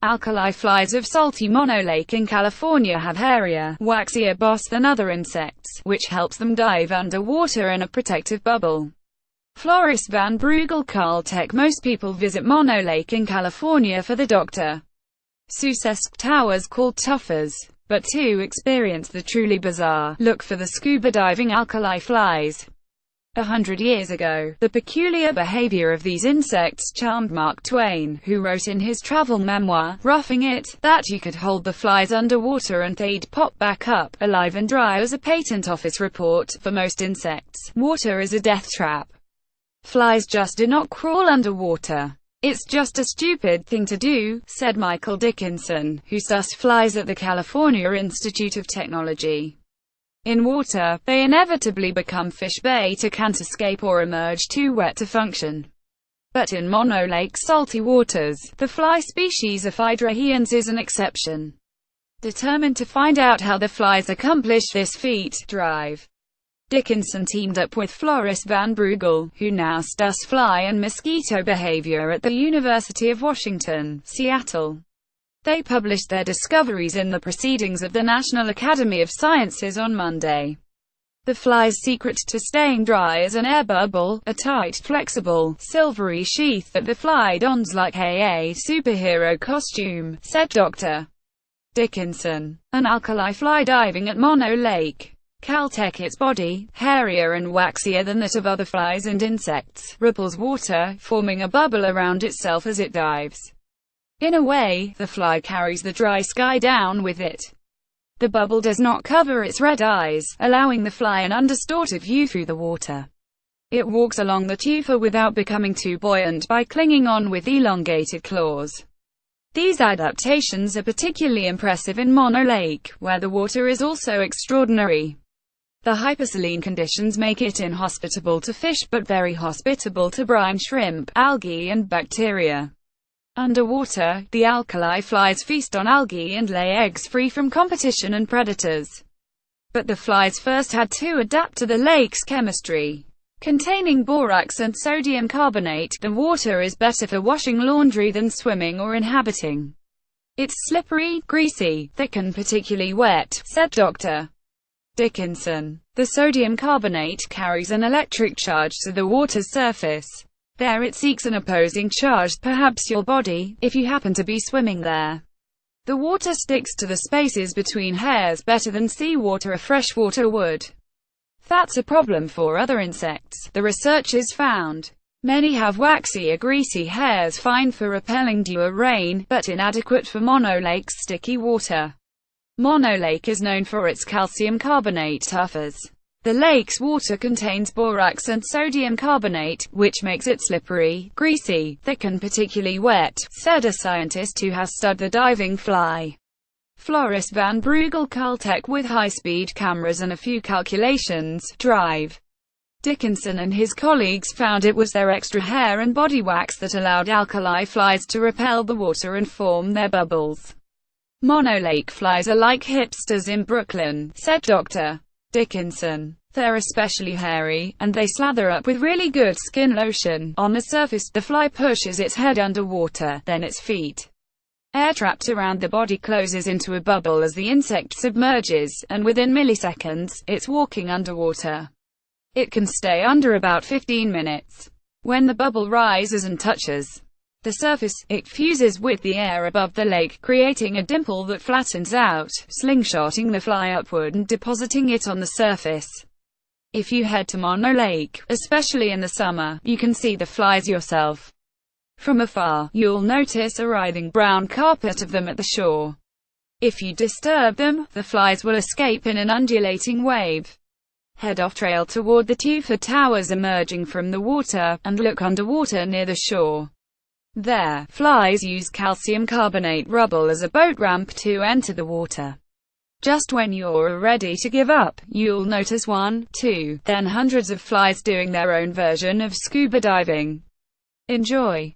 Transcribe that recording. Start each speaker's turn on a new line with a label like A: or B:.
A: Alkali flies of salty Mono Lake in California have hairier, waxier boss than other insects, which helps them dive underwater in a protective bubble. Floris van BreugelCaltech Most people visit Mono Lake in California for the Dr. Seuss towers called tuffers. But to experience the truly bizarre, look for the scuba diving alkali flies. 100 years ago, the peculiar behavior of these insects charmed Mark Twain, who wrote in his travel memoir, Roughing It, that you could hold the flies underwater and they'd pop back up, alive and dry as a patent office report. For most insects, water is a death trap. Flies just do not crawl underwater. It's just a stupid thing to do, said Michael Dickinson, who studies flies at the California Institute of Technology. In water, they inevitably become fish bait or can't escape or emerge too wet to function. But in Mono Lake's salty waters, the fly species Aphidrahians is an exception. Determined to find out how the flies accomplish this feat, Dickinson teamed up with Floris van Breugel, who now studies fly and mosquito behavior at the University of Washington, Seattle. They published their discoveries in the Proceedings of the National Academy of Sciences on Monday. The fly's secret to staying dry is an air bubble, a tight, flexible, silvery sheath that the fly dons like a superhero costume, said Dr. Dickinson. An alkali fly diving at Mono Lake. Caltech, its body, hairier and waxier than that of other flies and insects, ripples water, forming a bubble around itself as it dives. In a way, the fly carries the dry sky down with it. The bubble does not cover its red eyes, allowing the fly an undistorted view through the water. It walks along the tufa without becoming too buoyant by clinging on with elongated claws. These adaptations are particularly impressive in Mono Lake, where the water is also extraordinary. The hypersaline conditions make it inhospitable to fish but very hospitable to brine shrimp, algae and bacteria. Underwater, the alkali flies feast on algae and lay eggs free from competition and predators. But the flies first had to adapt to the lake's chemistry. Containing borax and sodium carbonate, the water is better for washing laundry than swimming or inhabiting. It's slippery, greasy, thick and particularly wet, said Dr. Dickinson. The sodium carbonate carries an electric charge to the water's surface. There it seeks an opposing charge, perhaps your body, if you happen to be swimming there. The water sticks to the spaces between hairs better than seawater or freshwater would. That's a problem for other insects, the researchers found. Many have waxy or greasy hairs fine for repelling dew or rain, but inadequate for Mono Lake's sticky water. Mono Lake is known for its calcium carbonate tuffers. The lake's water contains borax and sodium carbonate, which makes it slippery, greasy, thick and particularly wet, said a scientist who has studied the diving fly. Floris van BreugelCaltech with high-speed cameras and a few calculations, Dickinson and his colleagues found it was their extra hair and body wax that allowed alkali flies to repel the water and form their bubbles. Mono Lake flies are like hipsters in Brooklyn, said Dr. Dickinson. They're especially hairy, and they slather up with really good skin lotion. On the surface, the fly pushes its head underwater, then its feet. Air trapped around the body closes into a bubble as the insect submerges, and within milliseconds, it's walking underwater. It can stay under about 15 minutes. When the bubble rises and touches the surface, it fuses with the air above the lake, creating a dimple that flattens out, slingshotting the fly upward and depositing it on the surface. If you head to Mono Lake, especially in the summer, you can see the flies yourself. From afar, you'll notice a writhing brown carpet of them at the shore. If you disturb them, the flies will escape in an undulating wave. Head off trail toward the tufa towers emerging from the water, and look underwater near the shore. There, flies use calcium carbonate rubble as a boat ramp to enter the water. Just when you're ready to give up, you'll notice 1, 2, then hundreds of flies doing their own version of scuba diving. Enjoy!